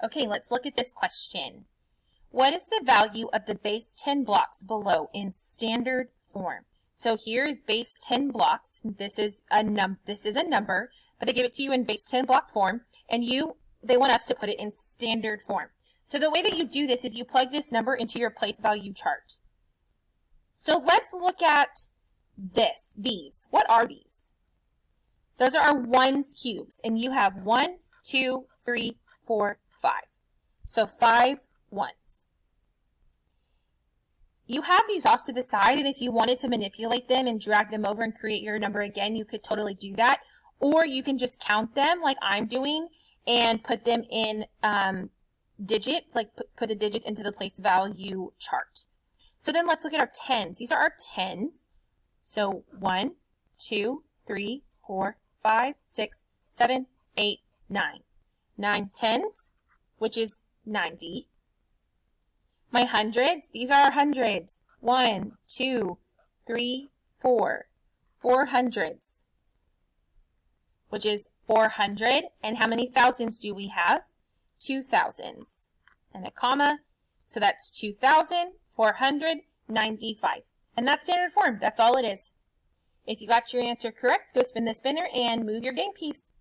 Okay, let's look at this question. What is the value of the base 10 blocks below in standard form? So here is base 10 blocks. This is a number, but they give it to you in base 10 block form, and they want us to put it in standard form. So the way that you do this is you plug this number into your place value chart. So let's look at these. What are these? Those are our ones cubes, and you have 1, 2, 3, 4, 5. So 5 ones. You have these off to the side, and if you wanted to manipulate them and drag them over and create your number again, you could totally do that. Or you can just count them like I'm doing and put them in digit, like put the digits into the place value chart. So then let's look at our tens. These are our tens. So 1, 2, 3, 4, 5, 6, 7, 8, 9. 9 tens, which is 90. My hundreds, these are our hundreds. 1, 2, 3, 4. 4 hundreds, which is 400. And how many thousands do we have? 2 thousands. And a comma. So that's 2,495. And that's standard form. That's all it is. If you got your answer correct, go spin the spinner and move your game piece.